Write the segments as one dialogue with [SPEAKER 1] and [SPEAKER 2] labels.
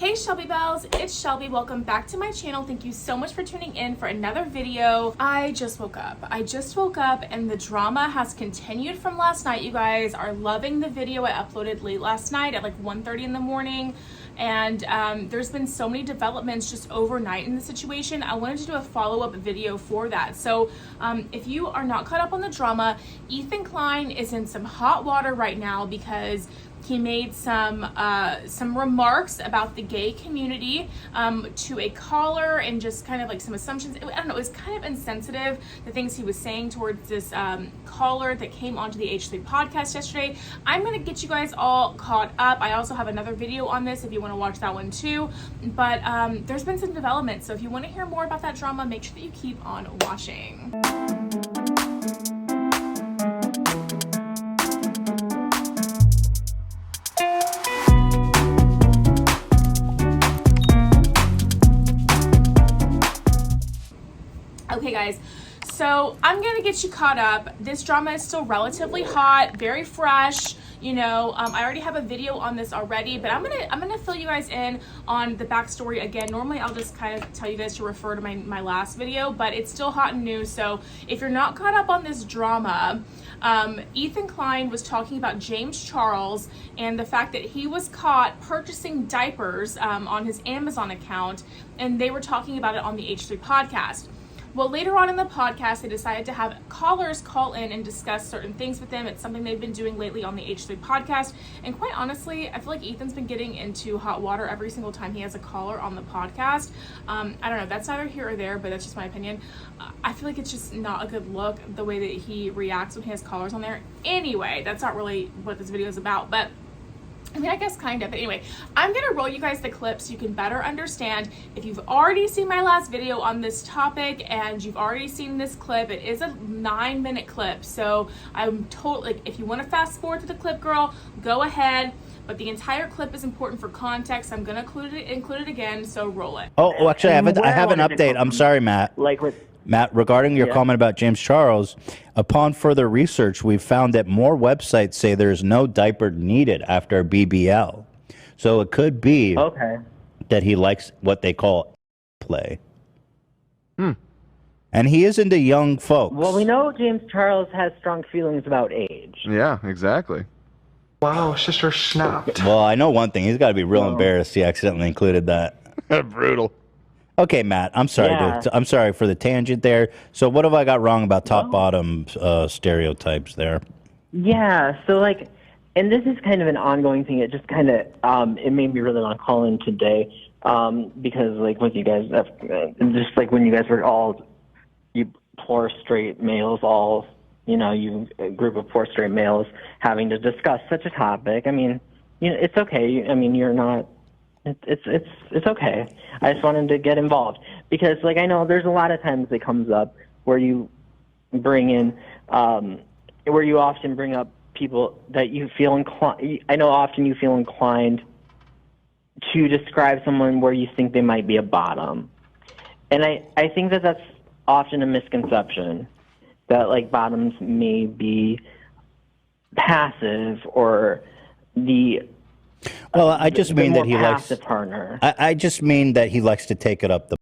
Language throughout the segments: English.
[SPEAKER 1] Hey Shelby Bells, it's Shelby. Welcome back to my channel. Thank you so much for tuning in for another video. I just woke up and the drama has continued from last night. You guys are loving the video I uploaded late last night at like 1:30 in the morning. And there's been so many developments just overnight in the situation. I wanted to do a follow-up video for that. So if you are not caught up on the drama, Klein is in some hot water right now because he made some remarks about the gay community to a caller and just kind of like some assumptions. I don't know, it was kind of insensitive, the things he was saying towards this caller that came onto the H3 podcast yesterday. I'm going to get you guys all caught up. I also have another video on this if you want to watch that one too. But there's been some developments. So if you want to hear more about that drama, make sure that you keep on watching. Okay guys, so I'm gonna get you caught up. This drama is still relatively hot, very fresh. You know, I already have a video on this already, but I'm gonna fill you guys in on the backstory again. Normally I'll just kind of tell you guys to refer to my last video, but it's still hot and new. So if you're not caught up on this drama, Klein was talking about James Charles and the fact that he was caught purchasing diapers on his Amazon account, and they were talking about it on the H3 podcast. Well, later on in the podcast, they decided to have callers call in and discuss certain things with them. It's something they've been doing lately on the H3 podcast. And quite honestly, I feel like Ethan's been getting into hot water every single time he has a caller on the podcast. I don't know, that's neither here or there, but that's just my opinion. I feel like it's just not a good look, the way that he reacts when he has callers on there. Anyway, that's not really what this video is about, but I mean, I guess kind of, but anyway, I'm gonna roll you guys the clip so you can better understand. If you've already seen my last video on this topic and you've already seen this clip, it is a 9-minute clip. So I'm totally, like, if you wanna fast forward to the clip, girl, go ahead. But the entire clip is important for context. I'm gonna include it again, so roll it.
[SPEAKER 2] Oh, actually, I have an update. I'm sorry, Matt. Matt, regarding your comment about James Charles, upon further research, we've found that more websites say there's no diaper needed after BBL. So it could be that he likes what they call play. And he is into young folks.
[SPEAKER 3] Well, we know James Charles has strong feelings about age.
[SPEAKER 4] Yeah, exactly.
[SPEAKER 5] Wow, sister snapped.
[SPEAKER 2] Well, I know one thing. He's got to be real embarrassed he accidentally included that.
[SPEAKER 4] Brutal.
[SPEAKER 2] Okay, Matt, I'm sorry, dude. I'm sorry for the tangent there. So what have I got wrong about top-bottom stereotypes there?
[SPEAKER 3] Yeah, so like, and this is kind of an ongoing thing. It just kind of, it made me really want to call in today because like with you guys, just like when you guys were all, you poor straight males all, you know, you a group of poor straight males having to discuss such a topic. I mean, you know, it's okay. I mean, you're not, it's okay. I just wanted to get involved because, like, I know there's a lot of times it comes up where you bring in, where you often bring up people that you feel inclined. I know often you feel inclined to describe someone where you think they might be a bottom, and I think that that's often a misconception that like bottoms may be passive or the.
[SPEAKER 2] Well, I just mean that he likes
[SPEAKER 3] partner.
[SPEAKER 2] I just mean that he likes to take it up the.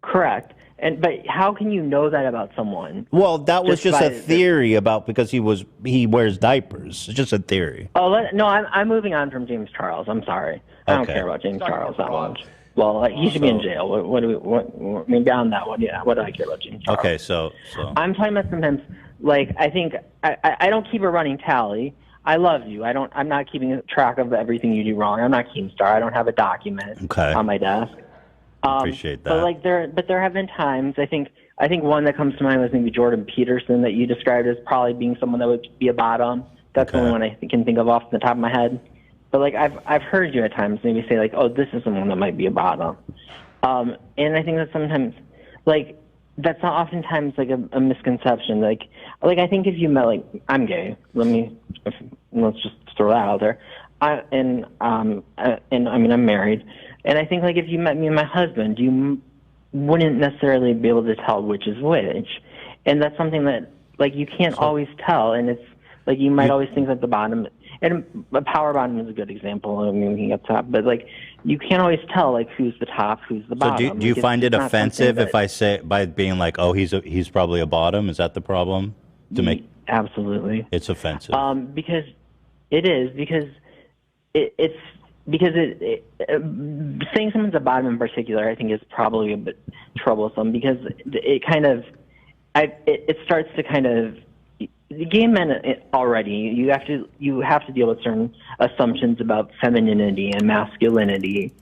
[SPEAKER 3] Correct, but how can you know that about someone?
[SPEAKER 2] Well, that was just a theory about because he wears diapers. It's just a theory.
[SPEAKER 3] Oh no, I'm moving on from James Charles. I'm sorry, I don't care about James Charles that much. Well, like, he should be in jail. What I mean, beyond that one, yeah. What do I care about James Charles?
[SPEAKER 2] Okay, so
[SPEAKER 3] I'm talking about sometimes. Like, I think I don't keep a running tally. I love you. I'm not keeping track of everything you do wrong. I'm not Keemstar. I don't have a document on my desk.
[SPEAKER 2] Appreciate that.
[SPEAKER 3] But like there have been times. I think one that comes to mind was maybe Jordan Peterson that you described as probably being someone that would be a bottom. That's the only one I can think of off the top of my head. But like I've heard you at times maybe say like, oh, this is someone that might be a bottom. And I think that sometimes like that's not oftentimes like a misconception. Like I think if you met like I'm gay. Let's just throw that out there. And I mean I'm married, and I think like if you met me and my husband, you wouldn't necessarily be able to tell which is which, and that's something that like you can't always tell, and it's like you might always think that the bottom. and a power bottom is a good example of moving up top, but like you can't always tell like who's the top, who's the bottom.
[SPEAKER 2] So do you find it offensive if I say by being like, oh, he's probably a bottom? Is that the problem?
[SPEAKER 3] Absolutely.
[SPEAKER 2] It's offensive.
[SPEAKER 3] Because it is it's saying someone's a bottom in particular, I think is probably a bit troublesome because it kind of it starts to kind of the gay men already. You have to deal with certain assumptions about femininity and masculinity.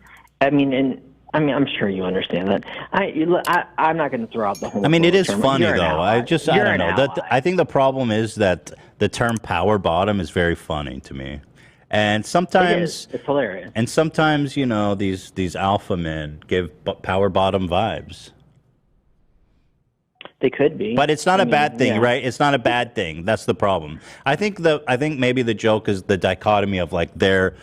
[SPEAKER 3] I'm sure you understand that. I'm not going to throw out the whole.
[SPEAKER 2] It is
[SPEAKER 3] term.
[SPEAKER 2] funny
[SPEAKER 3] You're
[SPEAKER 2] though. I don't know. I think the problem is that the term power bottom is very funny to me, and sometimes
[SPEAKER 3] it's hilarious.
[SPEAKER 2] And sometimes these alpha men give power bottom vibes.
[SPEAKER 3] They could be,
[SPEAKER 2] but it's not a bad thing, right? It's not a bad thing. That's the problem. I think maybe the joke is the dichotomy of like their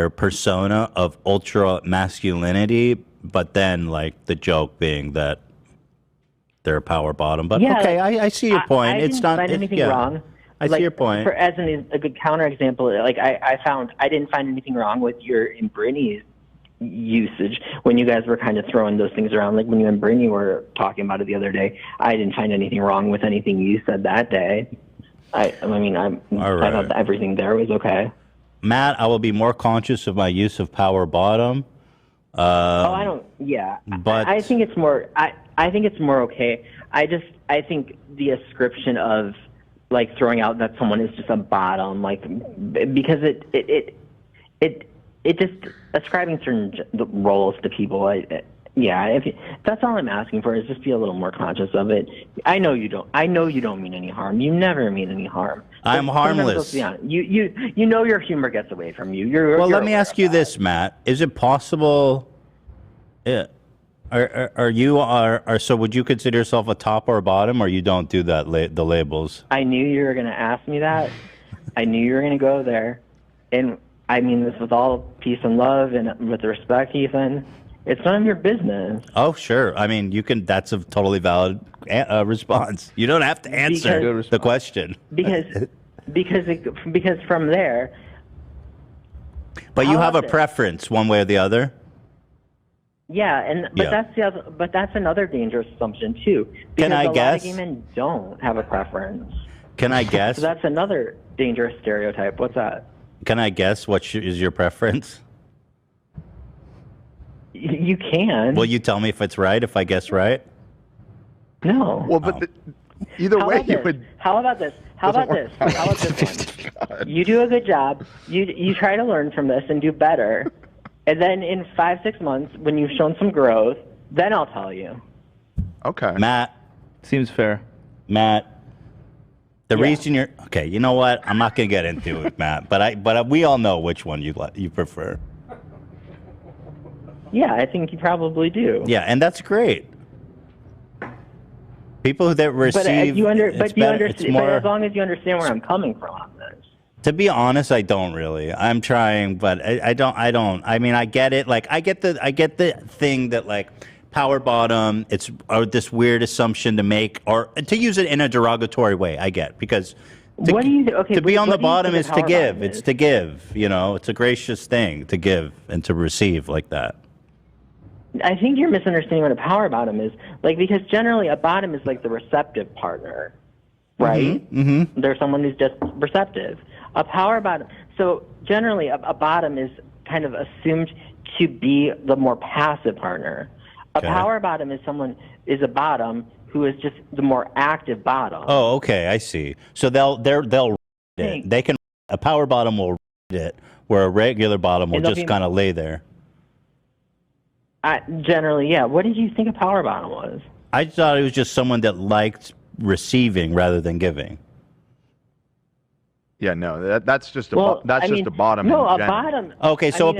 [SPEAKER 2] persona of ultra masculinity, but then like the joke being that they're a power bottom. But okay, I see your point.
[SPEAKER 3] I didn't find anything wrong.
[SPEAKER 2] I see your point.
[SPEAKER 3] As a good counterexample, like I didn't find anything wrong with your and Brittany's usage when you guys were kind of throwing those things around. Like when you and Brittany were talking about it the other day, I didn't find anything wrong with anything you said that day. I thought everything there was okay.
[SPEAKER 2] Matt, I will be more conscious of my use of power bottom.
[SPEAKER 3] I don't. Yeah,
[SPEAKER 2] but
[SPEAKER 3] I think it's more. I think it's more okay. I think the ascription of like throwing out that someone is just a bottom, like because it just ascribing certain roles to people. That's all I'm asking for is just be a little more conscious of it. I know you don't mean any harm. You never mean any harm.
[SPEAKER 2] I'm harmless.
[SPEAKER 3] You know your humor gets away from you.
[SPEAKER 2] Let me ask you this, Matt. Is it possible? So would you consider yourself a top or a bottom, or you don't do that the labels?
[SPEAKER 3] I knew you were going to ask me that. I knew you were going to go there, and I mean this with all peace and love and with respect, Ethan. It's none of your business.
[SPEAKER 2] Oh, sure. I mean, you can. That's a totally valid response. You don't have to answer the question.
[SPEAKER 3] Because from there.
[SPEAKER 2] But you have a preference, one way or the other.
[SPEAKER 3] Yeah, but that's another dangerous assumption too. Because
[SPEAKER 2] Can I
[SPEAKER 3] a
[SPEAKER 2] guess?
[SPEAKER 3] lot of gay men don't have a preference.
[SPEAKER 2] Can I guess?
[SPEAKER 3] So that's another dangerous stereotype. What's that?
[SPEAKER 2] Can I guess what is your preference?
[SPEAKER 3] You can.
[SPEAKER 2] Will you tell me if it's right, if I guess right?
[SPEAKER 3] No.
[SPEAKER 4] Well, but either way, you would.
[SPEAKER 3] How about this? How about this one? You do a good job. You try to learn from this and do better. And then in 5-6 months, when you've shown some growth, then I'll tell you.
[SPEAKER 4] Okay.
[SPEAKER 2] Matt.
[SPEAKER 6] Seems fair.
[SPEAKER 2] Matt. The reason you're... Okay, you know what? I'm not going to get into it, Matt. But we all know which one you prefer.
[SPEAKER 3] Yeah, I think you probably do.
[SPEAKER 2] Yeah, and that's great. People that receive...
[SPEAKER 3] But as long as you understand where I'm coming from on this.
[SPEAKER 2] To be honest, I don't really. I'm trying, but I don't. I mean, I get it. Like, I get the thing that, like, power bottom, it's this weird assumption to make, or to use it in a derogatory way, I get. Because to be on the bottom is to give. It's to give, It's a gracious thing to give and to receive like that.
[SPEAKER 3] I think you're misunderstanding what a power bottom is. Like, because generally a bottom is like the receptive partner, right?
[SPEAKER 2] Mm-hmm.
[SPEAKER 3] There's someone who's just receptive. A power bottom. So generally a bottom is kind of assumed to be the more passive partner. A power bottom is a bottom who is just the more active bottom.
[SPEAKER 2] Oh, okay, I see. So they'll it. They can a power bottom will it, where a regular bottom will just kind of lay there.
[SPEAKER 3] Generally, yeah. What did you think a power bottom was?
[SPEAKER 2] I thought it was just someone that liked receiving rather than giving.
[SPEAKER 4] Yeah, no, that's just a bottom.
[SPEAKER 3] No, a bottom.
[SPEAKER 2] Okay, so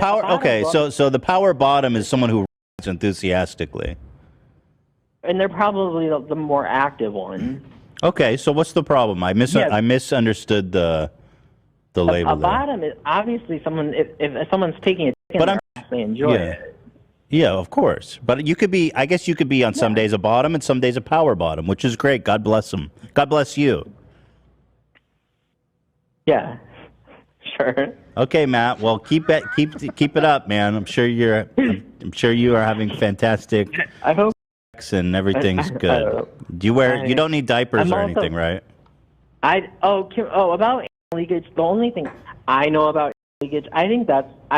[SPEAKER 2] so the power bottom is someone who enthusiastically.
[SPEAKER 3] And they're probably the more active one.
[SPEAKER 2] Okay, so what's the problem? I misunderstood the label.
[SPEAKER 3] A bottom is obviously someone if someone's taking it, they enjoy it.
[SPEAKER 2] Yeah, of course. But I guess you could be on some days a bottom and some days a power bottom, which is great. God bless them. God bless you.
[SPEAKER 3] Yeah, Sure.
[SPEAKER 2] Okay, Matt. Well, keep it up, man. I'm sure you are having fantastic
[SPEAKER 3] I hope.
[SPEAKER 2] sex and everything's good. You don't need diapers or anything, right?
[SPEAKER 3] About leakage. The only thing I know about leakage, I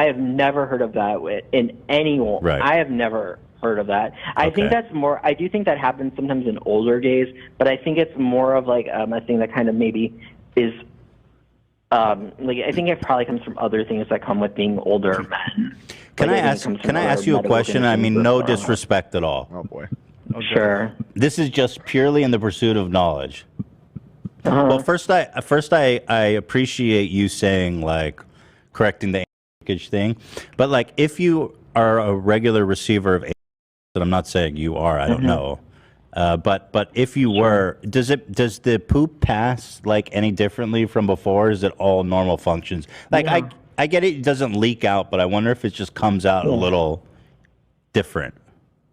[SPEAKER 3] have never heard of that in anyone.
[SPEAKER 2] Right.
[SPEAKER 3] I have never heard of that. I think that's more. I do think that happens sometimes in older gays, but I think it's more of like a thing that kind of maybe is. I think it probably comes from other things that come with being older men.
[SPEAKER 2] Can I ask you a question? I mean, no disrespect at all.
[SPEAKER 4] Oh boy.
[SPEAKER 2] Okay.
[SPEAKER 3] Sure.
[SPEAKER 2] This is just purely in the pursuit of knowledge. Well, first I appreciate you saying like correcting the leakage thing, but like if you are a regular receiver of, that I'm not saying you are, I don't know. But if you were, does the poop pass like any differently from before? Or is it all normal functions? Like I get it doesn't leak out, but I wonder if it just comes out a little different.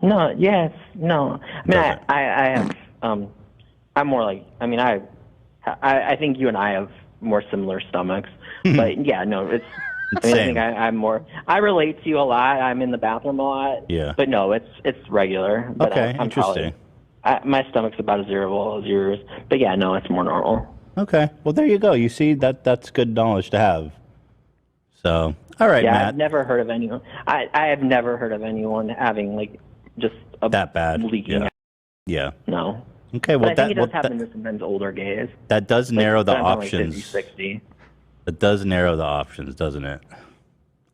[SPEAKER 3] No. Yes. No. I mean, I have. I'm more like. I mean, I think you and I have more similar stomachs, but yeah, no, it's. I think I'm more. I relate to you a lot. I'm in the bathroom a lot.
[SPEAKER 2] Yeah.
[SPEAKER 3] But no, it's regular. But
[SPEAKER 2] okay.
[SPEAKER 3] I'm
[SPEAKER 2] interesting.
[SPEAKER 3] My stomach's about as irritable as yours, but yeah, no, it's more normal.
[SPEAKER 2] Okay, well there you go. You see that's good knowledge to have. So, all right, Matt.
[SPEAKER 3] I've never heard of anyone. I have never heard of anyone having like just
[SPEAKER 2] that bad
[SPEAKER 3] leaking.
[SPEAKER 2] Yeah.
[SPEAKER 3] No.
[SPEAKER 2] Okay, well
[SPEAKER 3] but I think it does happen to sometimes older gays.
[SPEAKER 2] That does narrow the options.
[SPEAKER 3] Like 50, 60.
[SPEAKER 2] It does narrow the options, doesn't it?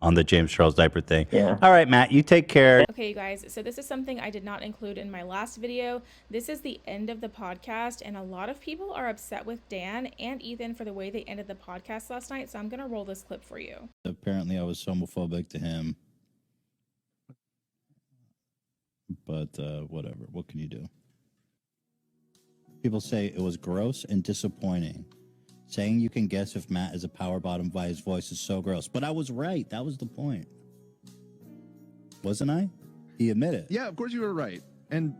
[SPEAKER 2] On the James Charles diaper thing.
[SPEAKER 3] Yeah.
[SPEAKER 2] All right, Matt, you take care.
[SPEAKER 1] Okay, you guys, so this is something I did not include in my last video. This is the end of the podcast, and a lot of people are upset with Dan and Ethan for the way they ended the podcast last night, so I'm going to roll this clip for you.
[SPEAKER 2] Apparently, I was homophobic to him. But whatever. What can you do? People say it was gross and disappointing. Saying you can guess if Matt is a power bottom by his voice is so gross. But I was right. That was the point. Wasn't I? He admitted.
[SPEAKER 6] Yeah, of course you were right. And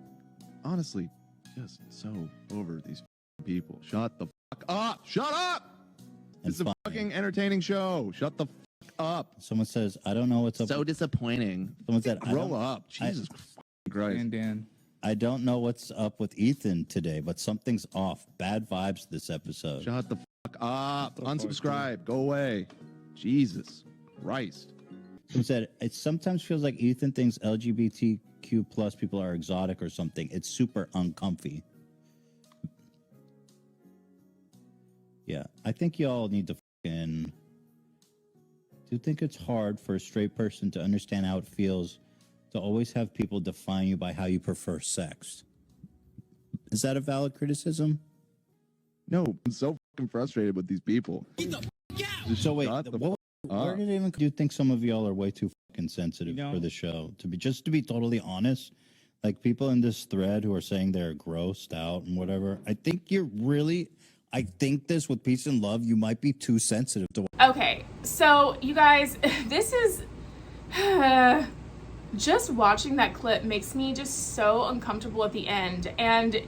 [SPEAKER 6] honestly, just so over these people. Shut the fuck up. Shut up. It's a fucking entertaining show. Shut the fuck up.
[SPEAKER 2] Someone says, I don't know what's up.
[SPEAKER 6] So disappointing.
[SPEAKER 2] Someone said,
[SPEAKER 6] grow up. Jesus Christ.
[SPEAKER 2] Dan. I don't know what's up with Ethan today, but something's off. Bad vibes this episode.
[SPEAKER 6] Shut the fuck up. Unsubscribe. Go away. Jesus Christ.
[SPEAKER 2] Someone said, it sometimes feels like Ethan thinks LGBTQ plus people are exotic or something. It's super uncomfy. Yeah, I think y'all need to fucking... Do you think it's hard for a straight person to understand how it feels to always have people define you by how you prefer sex? Is that a valid criticism?
[SPEAKER 6] No, I'm so fucking frustrated with these people.
[SPEAKER 2] So wait, where did it even? Do you think some of y'all are way too fucking sensitive for the show? To be totally honest, like people in this thread who are saying they're grossed out and whatever. I think I think this with peace and love, you might be too sensitive to.
[SPEAKER 1] Okay, so you guys, this is. Just watching that clip makes me just so uncomfortable at the end, and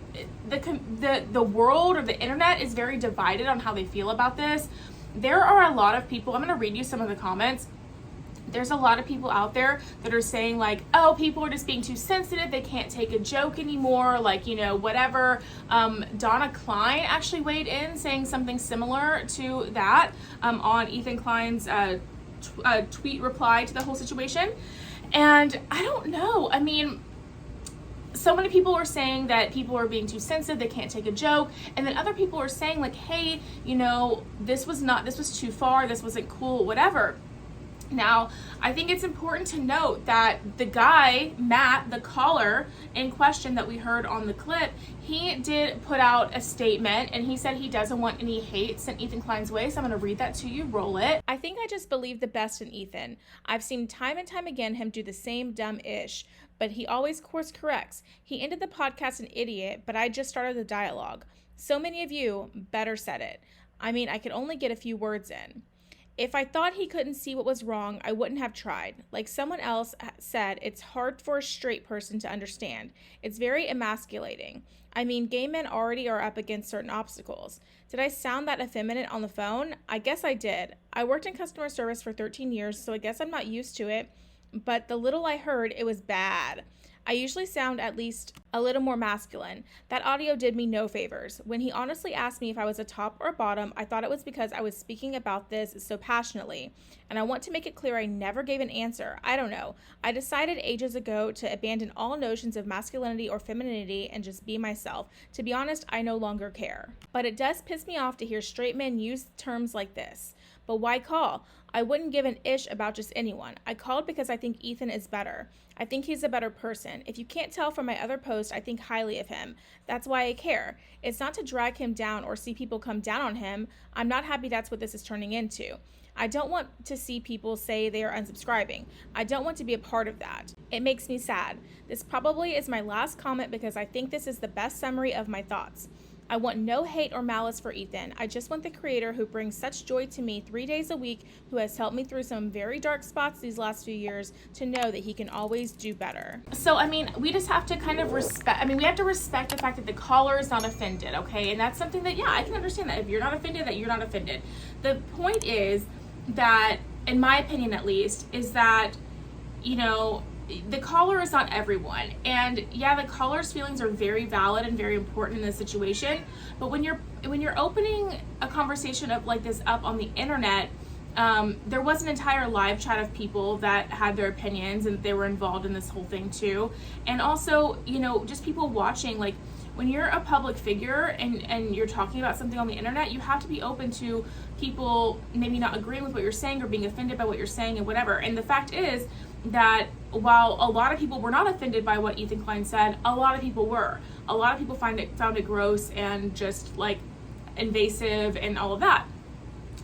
[SPEAKER 1] the world or the internet is very divided on how they feel about this. There are a lot of people, I'm going to read you some of the comments. There's a lot of people out there that are saying like, oh, people are just being too sensitive, they can't take a joke anymore, like, you know, whatever. Donna Klein actually weighed in saying something similar to that on Ethan Klein's tweet reply to the whole situation. And I don't know. I mean, so many people are saying that people are being too sensitive, they can't take a joke. And then other people are saying like, hey, you know, this was too far, this wasn't cool, whatever. Now, I think it's important to note that the guy, Matt, the caller in question that we heard on the clip, he did put out a statement and he said he doesn't want any hate sent Ethan Klein's way. So I'm going to read that to you. Roll it. I think I just believe the best in Ethan. I've seen time and time again him do the same dumb-ish, but he always course corrects. He ended the podcast an idiot, but I just started the dialogue. So many of you better said it. I mean, I could only get a few words in. If I thought he couldn't see what was wrong, I wouldn't have tried. Like someone else said, it's hard for a straight person to understand. It's very emasculating. I mean, gay men already are up against certain obstacles. Did I sound that effeminate on the phone? I guess I did. I worked in customer service for 13 years, so I guess I'm not used to it. But the little I heard, it was bad. I usually sound at least a little more masculine. That audio did me no favors. When he honestly asked me if I was a top or a bottom, I thought it was because I was speaking about this so passionately. And I want to make it clear I never gave an answer. I don't know. I decided ages ago to abandon all notions of masculinity or femininity and just be myself. To be honest, I no longer care. But it does piss me off to hear straight men use terms like this. But why call? I wouldn't give an ish about just anyone. I called because I think Ethan is better. I think he's a better person. If you can't tell from my other post, I think highly of him. That's why I care. It's not to drag him down or see people come down on him. I'm not happy that's what this is turning into. I don't want to see people say they are unsubscribing. I don't want to be a part of that. It makes me sad. This probably is my last comment because I think this is the best summary of my thoughts. I want no hate or malice for Ethan. I just want the creator who brings such joy to me 3 days a week, who has helped me through some very dark spots these last few years, to know that he can always do better. So, I mean, we just have to kind of respect, we have to respect the fact that the caller is not offended, okay? And that's something that, yeah, I can understand that. If you're not offended, that you're not offended. The point is that, in my opinion at least, is that, you know, the caller is not everyone, and yeah, the caller's feelings are very valid and very important in this situation. But when you're opening a conversation up like this up on the internet, there was an entire live chat of people that had their opinions and they were involved in this whole thing too. And also, you know, just people watching, like when you're a public figure and you're talking about something on the internet, you have to be open to people maybe not agreeing with what you're saying or being offended by what you're saying and whatever. And the fact is that while a lot of people were not offended by what Ethan Klein said, a lot of people were. A lot of people found it gross and just like invasive and all of that.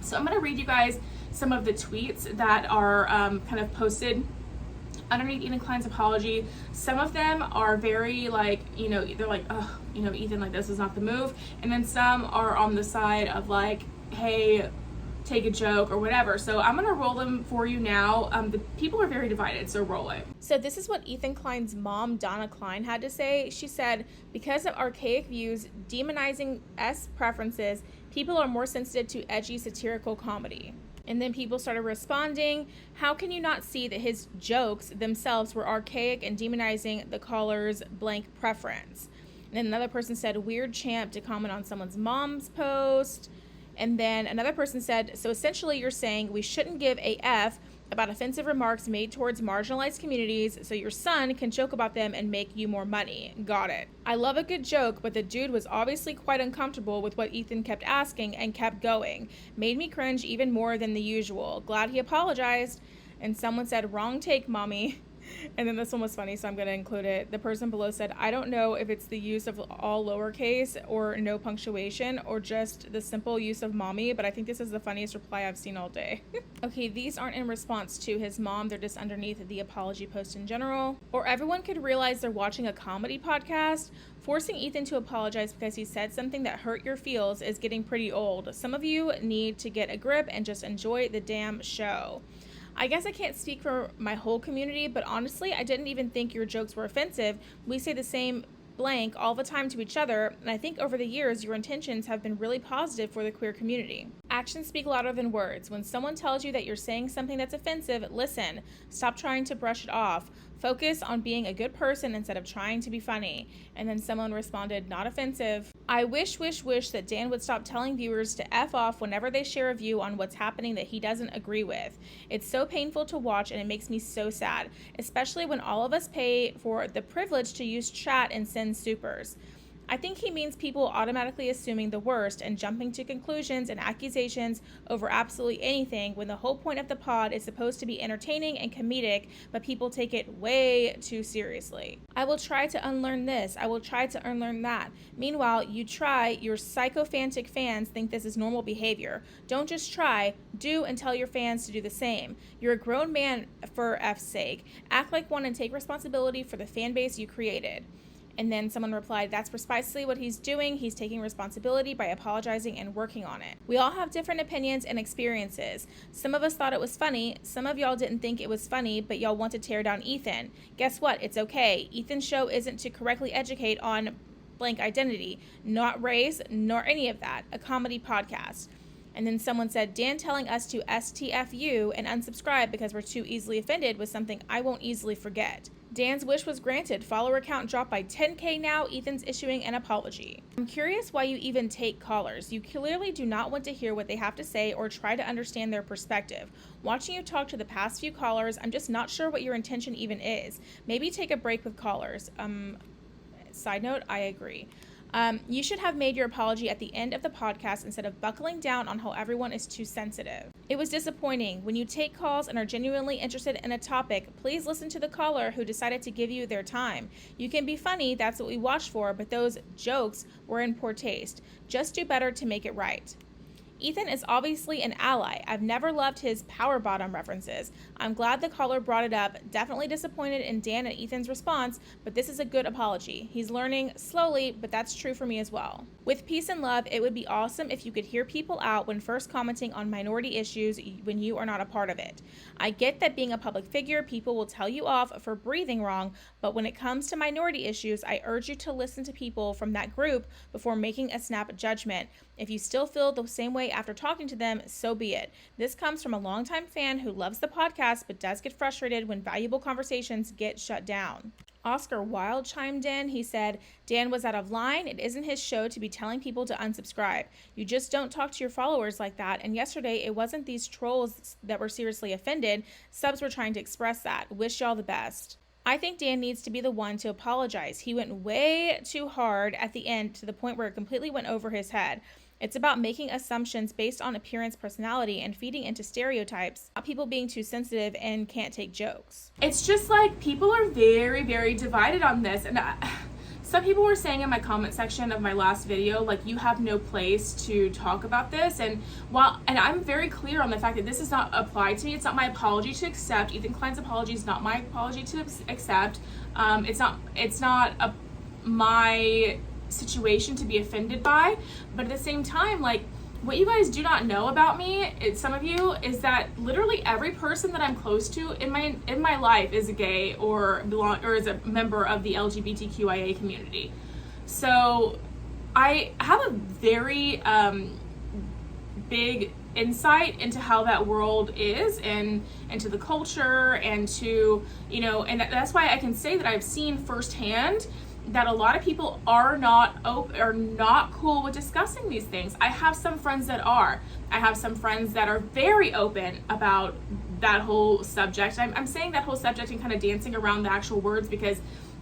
[SPEAKER 1] So I'm going to read you guys some of the tweets that are kind of posted underneath Ethan Klein's apology. Some of them are very like, you know, they're like, oh, you know, Ethan, like this is not the move. And then some are on the side of like, hey, take a joke or whatever. So I'm gonna roll them for you now. The people are very divided, so roll it. So this is what Ethan Klein's mom, Donna Klein, had to say. She said, because of archaic views demonizing S preferences, people are more sensitive to edgy satirical comedy. And then people started responding, how can you not see that his jokes themselves were archaic and demonizing the caller's blank preference? And then another person said, weird champ to comment on someone's mom's post. And then another person said, so essentially you're saying we shouldn't give a F about offensive remarks made towards marginalized communities so your son can joke about them and make you more money. Got it. I love a good joke, but the dude was obviously quite uncomfortable with what Ethan kept asking and kept going. Made me cringe even more than the usual. Glad he apologized. And someone said, wrong take, mommy. And then this one was funny, so I'm going to include it. The person below said, I don't know if it's the use of all lowercase or no punctuation or just the simple use of mommy, but I think this is the funniest reply I've seen all day. Okay, these aren't in response to his mom. They're just underneath the apology post in general. Or everyone could realize they're watching a comedy podcast. Forcing Ethan to apologize because he said something that hurt your feels is getting pretty old. Some of you need to get a grip and just enjoy the damn show. I guess I can't speak for my whole community, but honestly, I didn't even think your jokes were offensive. We say the same blank all the time to each other, and I think over the years, your intentions have been really positive for the queer community. Actions speak louder than words. When someone tells you that you're saying something that's offensive, listen. Stop trying to brush it off. Focus on being a good person instead of trying to be funny. And then someone responded, not offensive. I wish that Dan would stop telling viewers to F off whenever they share a view on what's happening that he doesn't agree with. It's so painful to watch and it makes me so sad, especially when all of us pay for the privilege to use chat and send supers. I think he means people automatically assuming the worst and jumping to conclusions and accusations over absolutely anything when the whole point of the pod is supposed to be entertaining and comedic, but people take it way too seriously. I will try to unlearn this. I will try to unlearn that. Meanwhile, your sycophantic fans think this is normal behavior. Don't just try, do and tell your fans to do the same. You're a grown man for F's sake. Act like one and take responsibility for the fan base you created. And then someone replied, that's precisely what he's doing. He's taking responsibility by apologizing and working on it. We all have different opinions and experiences. Some of us thought it was funny. Some of y'all didn't think it was funny, but y'all want to tear down Ethan. Guess what? It's okay. Ethan's show isn't to correctly educate on blank identity, not race, nor any of that. A comedy podcast. And then someone said, Dan telling us to STFU and unsubscribe because we're too easily offended was something I won't easily forget. Dan's wish was granted. Follower count dropped by 10K now. Ethan's issuing an apology. I'm curious why you even take callers. You clearly do not want to hear what they have to say or try to understand their perspective. Watching you talk to the past few callers, I'm just not sure what your intention even is. Maybe take a break with callers. Side note, I agree. You should have made your apology at the end of the podcast instead of buckling down on how everyone is too sensitive. It was disappointing. When you take calls and are genuinely interested in a topic, please listen to the caller who decided to give you their time. You can be funny, that's what we watched for, but those jokes were in poor taste. Just do better to make it right. Ethan is obviously an ally. I've never loved his power bottom references. I'm glad the caller brought it up. Definitely disappointed in Dan and Ethan's response, but this is a good apology. He's learning slowly, but that's true for me as well. With peace and love, it would be awesome if you could hear people out when first commenting on minority issues when you are not a part of it. I get that being a public figure, people will tell you off for breathing wrong, but when it comes to minority issues, I urge you to listen to people from that group before making a snap judgment. If you still feel the same way after talking to them, so be it. This comes from a longtime fan who loves the podcast but does get frustrated when valuable conversations get shut down. Oscar Wilde chimed in. He said, Dan was out of line. It isn't his show to be telling people to unsubscribe. You just don't talk to your followers like that. And yesterday, it wasn't these trolls that were seriously offended. Subs were trying to express that. Wish y'all the best. I think Dan needs to be the one to apologize. He went way too hard at the end to the point where it completely went over his head. It's about making assumptions based on appearance, personality, and feeding into stereotypes, not people being too sensitive and can't take jokes. It's just like people are very, very divided on this. And some people were saying in my comment section of my last video, like, you have no place to talk about this. And I'm very clear on the fact that this is not applied to me. It's not my apology to accept. Ethan Klein's apology is not my apology to accept. It's not my situation to be offended by, but at the same time, like, what you guys do not know about me, some of you, is that literally every person that I'm close to in my life is a gay or is a member of the Lgbtqia community. So I have a very big insight into how that world is and to the culture and to, and that's why I can say that I've seen firsthand that a lot of people are not cool with discussing these things. I have some friends that are. I have some friends that are very open about that whole subject. I'm saying that whole subject and kind of dancing around the actual words because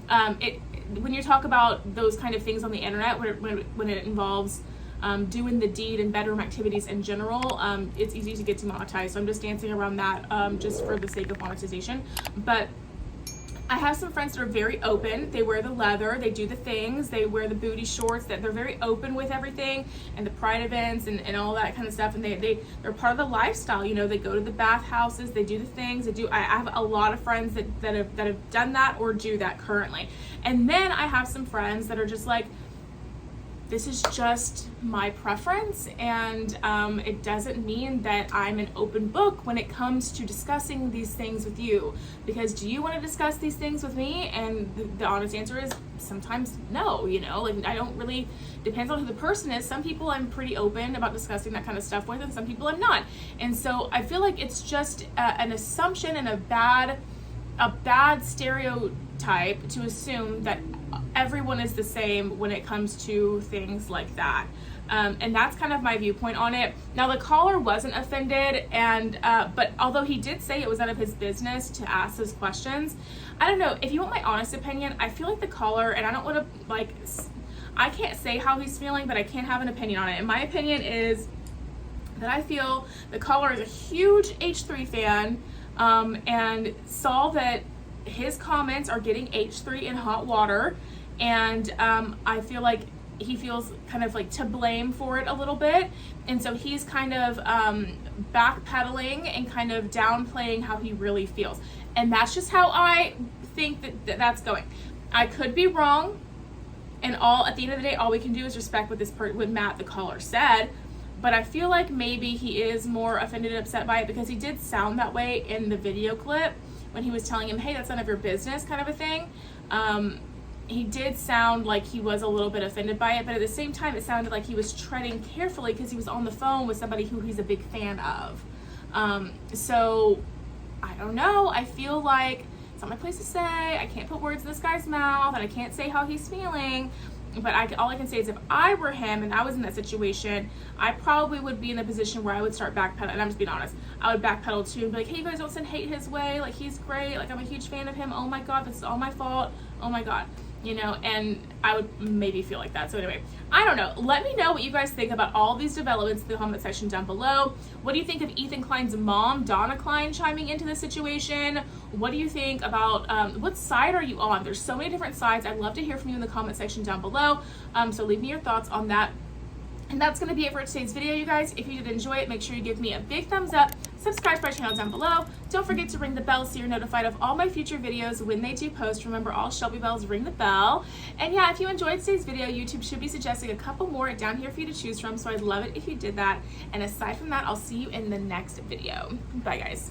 [SPEAKER 1] when you talk about those kind of things on the internet, when it involves doing the deed and bedroom activities in general, it's easy to get demonetized. So I'm just dancing around that just for the sake of monetization. But I have some friends that are very open. They wear the leather, they do the things, they wear the booty shorts, that they're very open with everything and the pride events and all that kind of stuff. And they're part of the lifestyle. They go to the bathhouses, they do the things, I have a lot of friends that have done that or do that currently. And then I have some friends that are just like, this is just my preference, and it doesn't mean that I'm an open book when it comes to discussing these things with you. Because do you want to discuss these things with me? And the honest answer is sometimes no, like I don't really, depends on who the person is. Some people I'm pretty open about discussing that kind of stuff with, and some people I'm not. And so I feel like it's just an assumption and a bad stereotype to assume that everyone is the same when it comes to things like that. And that's kind of my viewpoint on it. Now, the caller wasn't offended, but although he did say it was out of his business to ask those questions, I don't know. If you want my honest opinion, I feel like the caller, and I don't want to, I can't say how he's feeling, but I can't have an opinion on it. And my opinion is that I feel the caller is a huge H3 fan, and saw that his comments are getting H3 in hot water, and I feel like he feels kind of like to blame for it a little bit, and so he's kind of backpedaling and kind of downplaying how he really feels, and that's just how I think that's going. I could be wrong, And at the end of the day, all we can do is respect what Matt, the caller, said. But I feel like maybe he is more offended and upset by it because he did sound that way in the video clip when he was telling him, hey, that's none of your business, kind of a thing. He did sound like he was a little bit offended by it, but at the same time, it sounded like he was treading carefully because he was on the phone with somebody who he's a big fan of. So I don't know. I feel like it's not my place to say. I can't put words in this guy's mouth, and I can't say how he's feeling. But all I can say is if I were him and I was in that situation, I probably would be in the position where I would start backpedaling. And I'm just being honest. I would backpedal too and be like, hey, you guys don't send hate his way. Like, he's great. Like, I'm a huge fan of him. Oh my God, this is all my fault. Oh my God. You know, and I would maybe feel like that. So anyway, I don't know. Let me know what you guys think about all these developments in the comment section down below. What do you think of Ethan Klein's mom, Donna Klein, chiming into this situation? What do you think about, what side are you on? There's so many different sides. I'd love to hear from you in the comment section down below. So leave me your thoughts on that. And that's going to be it for today's video, you guys. If you did enjoy it, make sure you give me a big thumbs up. Subscribe to my channel down below. Don't forget to ring the bell so you're notified of all my future videos when they do post. Remember, all Shelby bells ring the bell. And yeah, if you enjoyed today's video, YouTube should be suggesting a couple more down here for you to choose from. So I'd love it if you did that. And aside from that, I'll see you in the next video. Bye, guys.